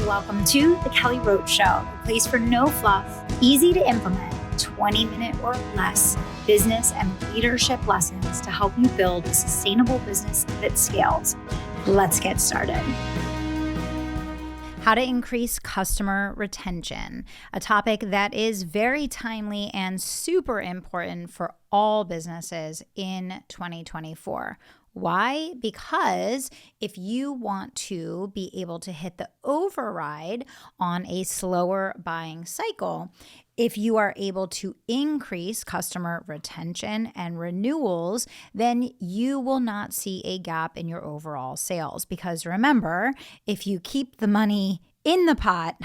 welcome to the Kelly Roach Show, a place for no fluff, easy to implement, 20-minute or less business and leadership lessons to help you build a sustainable business that scales. Let's get started. How to increase customer retention, a topic that is very timely and super important for all businesses in 2024. Why? Because if you want to be able to hit the override on a slower buying cycle, if you are able to increase customer retention and renewals, then you will not see a gap in your overall sales. Because remember, if you keep the money in the pot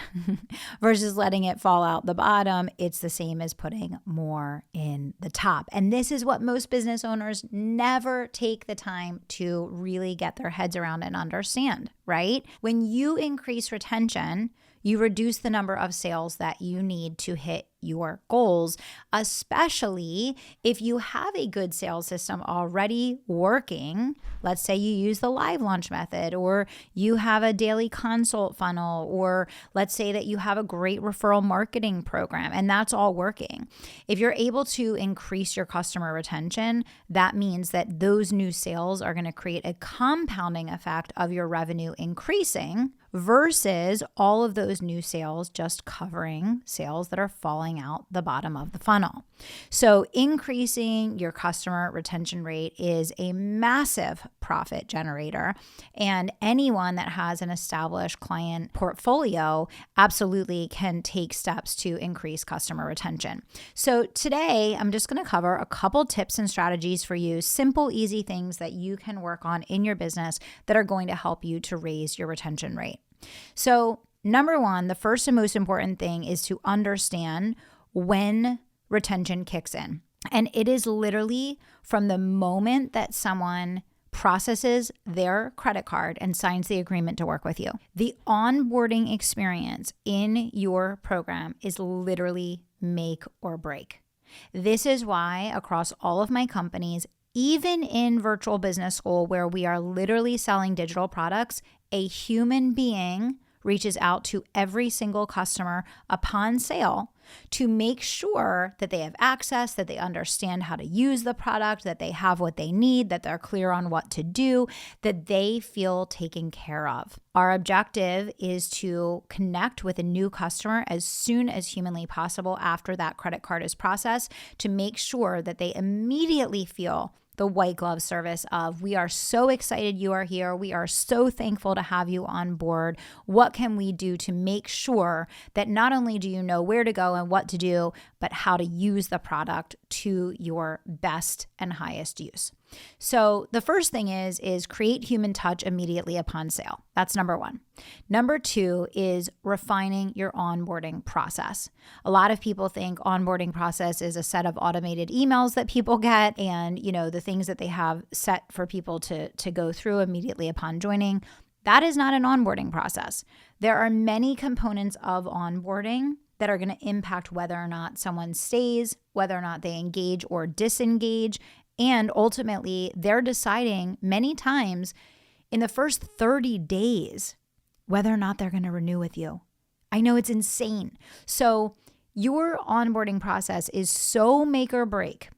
versus letting it fall out the bottom, it's the same as putting more in the top. And this is what most business owners never take the time to really get their heads around and understand, right? When you increase retention, you reduce the number of sales that you need to hit your goals, especially if you have a good sales system already working. Let's say you use the live launch method, or you have a daily consult funnel, or let's say that you have a great referral marketing program and that's all working. If you're able to increase your customer retention, that means that those new sales are going to create a compounding effect of your revenue increasing versus all of those new sales just covering sales that are falling out the bottom of the funnel. So increasing your customer retention rate is a massive profit generator, and anyone that has an established client portfolio absolutely can take steps to increase customer retention. So today, I'm just going to cover a couple tips and strategies for you, simple, easy things that you can work on in your business that are going to help you to raise your retention rate. So number one, the first and most important thing is to understand when retention kicks in. And it is literally from the moment that someone processes their credit card and signs the agreement to work with you. The onboarding experience in your program is literally make or break. This is why across all of my companies, even in virtual business school where we are literally selling digital products, a human being reaches out to every single customer upon sale to make sure that they have access, that they understand how to use the product, that they have what they need, that they're clear on what to do, that they feel taken care of. Our objective is to connect with a new customer as soon as humanly possible after that credit card is processed to make sure that they immediately feel the white glove service of, we are so excited you are here. We are so thankful to have you on board. What can we do to make sure that not only do you know where to go and what to do, but how to use the product to your best and highest use? So the first thing is create human touch immediately upon sale. That's number one. Number two is refining your onboarding process. A lot of people think onboarding process is a set of automated emails that people get and, the things that they have set for people to go through immediately upon joining. That is not an onboarding process. There are many components of onboarding that are going to impact whether or not someone stays, whether or not they engage or disengage. And ultimately, they're deciding many times in the first 30 days whether or not they're going to renew with you. I know it's insane. So your onboarding process is so make or break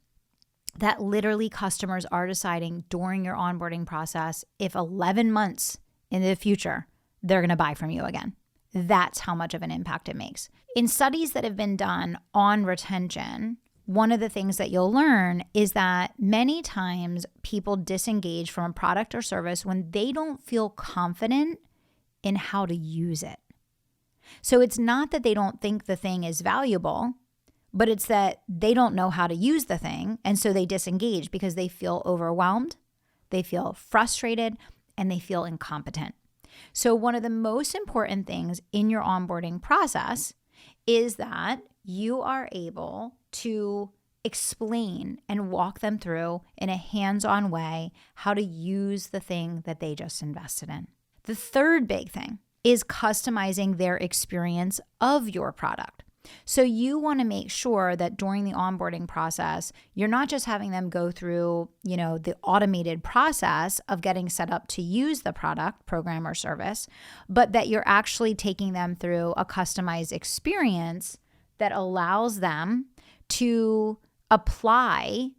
that literally customers are deciding during your onboarding process if 11 months in the future, they're going to buy from you again. That's how much of an impact it makes. In studies that have been done on retention, one of the things that you'll learn is that many times people disengage from a product or service when they don't feel confident in how to use it. So it's not that they don't think the thing is valuable, but it's that they don't know how to use the thing. And so they disengage because they feel overwhelmed, they feel frustrated, and they feel incompetent. So one of the most important things in your onboarding process is that you are able to explain and walk them through in a hands-on way how to use the thing that they just invested in. The third big thing is customizing their experience of your product. So you want to make sure that during the onboarding process, you're not just having them go through, the automated process of getting set up to use the product, program, or service, but that you're actually taking them through a customized experience that allows them to apply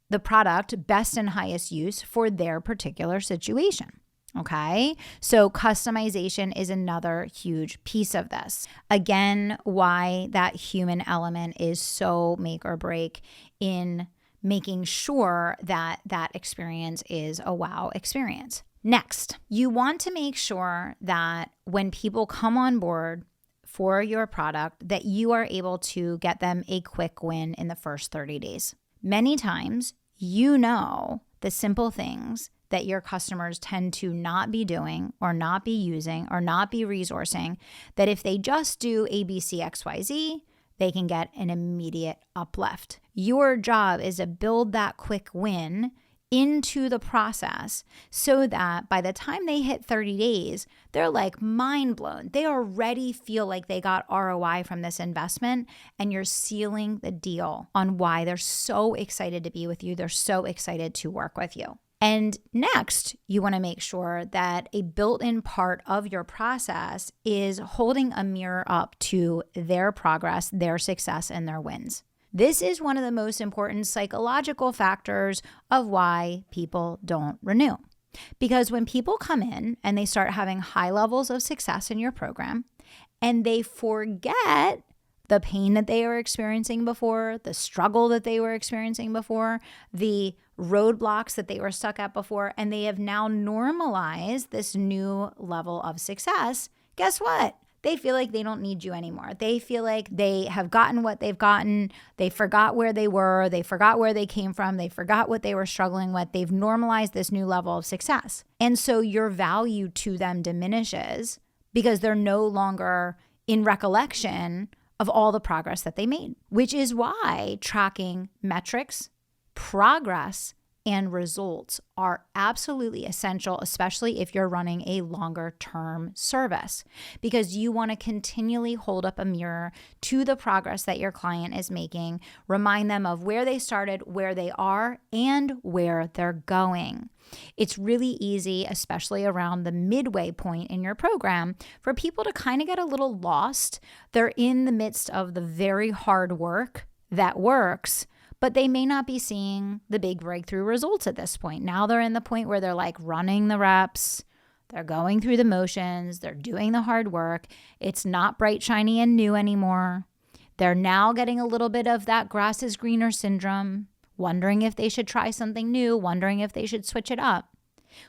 the product best and highest use for their particular situation. Okay, so customization is another huge piece of this. Again, why that human element is so make or break in making sure that that experience is a wow experience. Next, you want to make sure that when people come on board for your product, that you are able to get them a quick win in the first 30 days. Many times, the simple things that your customers tend to not be doing or not be using or not be resourcing, that if they just do ABCXYZ, they can get an immediate uplift. Your job is to build that quick win into the process so that by the time they hit 30 days, they're like mind blown. They already feel like they got ROI from this investment, and you're sealing the deal on why they're so excited to be with you. They're so excited to work with you. And next, you want to make sure that a built-in part of your process is holding a mirror up to their progress, their success, and their wins. This is one of the most important psychological factors of why people don't renew. Because when people come in and they start having high levels of success in your program, and they forget the pain that they were experiencing before, the struggle that they were experiencing before, the roadblocks that they were stuck at before, and they have now normalized this new level of success, guess what? They feel like they don't need you anymore. They feel like they have gotten what they've gotten. They forgot where they were. They forgot where they came from. They forgot what they were struggling with. They've normalized this new level of success. And so your value to them diminishes because they're no longer in recollection of all the progress that they made, which is why tracking metrics, progress, and results are absolutely essential, especially if you're running a longer term service, because you want to continually hold up a mirror to the progress that your client is making, remind them of where they started, where they are, and where they're going. It's really easy, especially around the midway point in your program, for people to kind of get a little lost. They're in the midst of the very hard work that works, but they may not be seeing the big breakthrough results at this point. Now they're in the point where they're like running the reps, they're going through the motions, they're doing the hard work. It's not bright, shiny, and new anymore. They're now getting a little bit of that grass is greener syndrome, wondering if they should try something new, wondering if they should switch it up,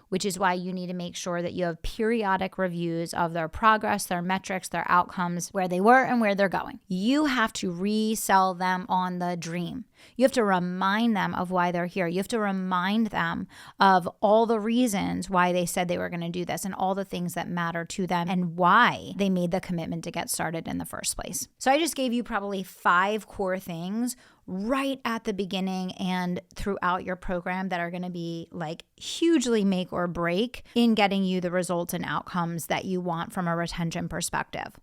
which is why you need to make sure that you have periodic reviews of their progress, their metrics, their outcomes, where they were and where they're going. You have to resell them on the dream. You have to remind them of why they're here. You have to remind them of all the reasons why they said they were going to do this and all the things that matter to them and why they made the commitment to get started in the first place. So I just gave you probably 5 core things right at the beginning and throughout your program that are going to be like hugely make or break in getting you the results and outcomes that you want from a retention perspective.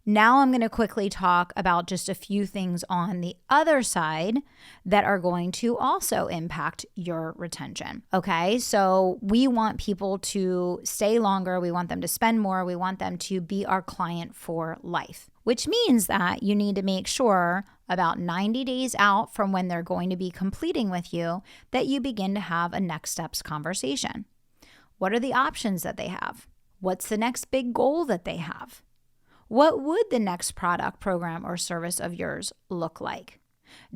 Now I'm going to quickly talk about just a few things on the other side that are going to also impact your retention. Okay, so we want people to stay longer. We want them to spend more. We want them to be our client for life, which means that you need to make sure about 90 days out from when they're going to be completing with you that you begin to have a next steps conversation. What are the options that they have? What's the next big goal that they have? What would the next product, program, or service of yours look like?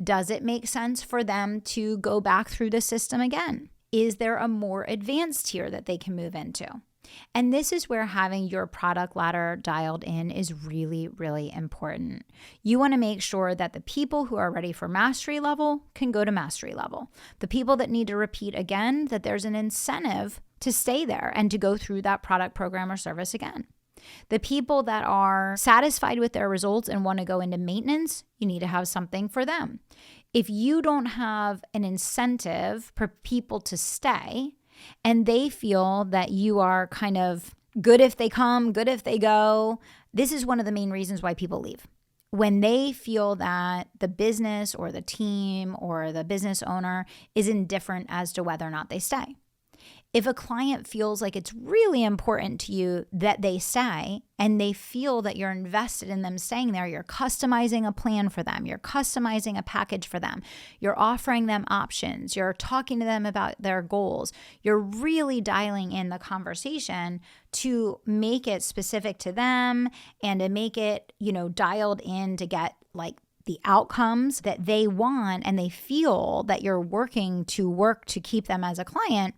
Does it make sense for them to go back through the system again? Is there a more advanced tier that they can move into? And this is where having your product ladder dialed in is really, really important. You want to make sure that the people who are ready for mastery level can go to mastery level. The people that need to repeat again, that there's an incentive to stay there and to go through that product, program, or service again. The people that are satisfied with their results and want to go into maintenance, you need to have something for them. If you don't have an incentive for people to stay and they feel that you are kind of good if they come, good if they go, this is one of the main reasons why people leave. when they feel that the business or the team or the business owner is indifferent as to whether or not they stay. If a client feels like it's really important to you that they stay and they feel that you're invested in them staying there, you're customizing a plan for them, you're customizing a package for them, you're offering them options, you're talking to them about their goals, you're really dialing in the conversation to make it specific to them and to make it, dialed in to get like the outcomes that they want, and they feel that you're working to keep them as a client,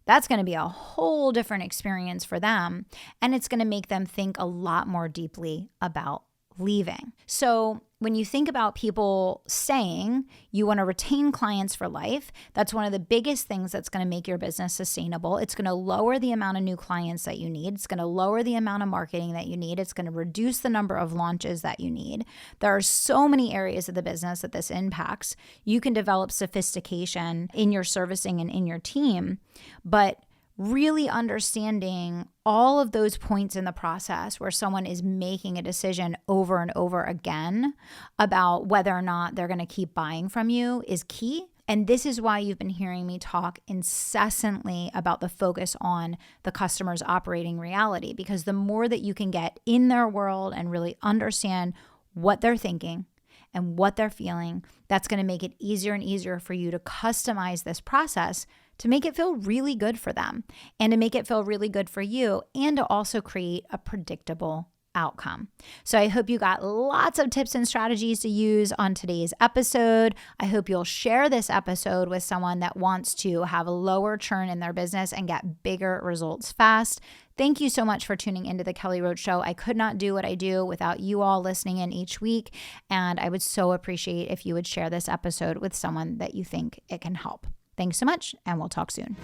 that's going to be a whole different experience for them. And it's going to make them think a lot more deeply about leaving. So when you think about people staying, you want to retain clients for life. That's one of the biggest things that's going to make your business sustainable. It's going to lower the amount of new clients that you need. It's going to lower the amount of marketing that you need. It's going to reduce the number of launches that you need. There are so many areas of the business that this impacts. You can develop sophistication in your servicing and in your team, but really understanding all of those points in the process where someone is making a decision over and over again about whether or not they're going to keep buying from you is key. And this is why you've been hearing me talk incessantly about the focus on the customer's operating reality, because the more that you can get in their world and really understand what they're thinking and what they're feeling, that's going to make it easier and easier for you to customize this process to make it feel really good for them and to make it feel really good for you, and to also create a predictable outcome. So I hope you got lots of tips and strategies to use on today's episode. I hope you'll share this episode with someone that wants to have a lower churn in their business and get bigger results fast. Thank you so much for tuning into the Kelly Roach Show. I could not do what I do without you all listening in each week, and I would so appreciate if you would share this episode with someone that you think it can help. Thanks so much, and we'll talk soon.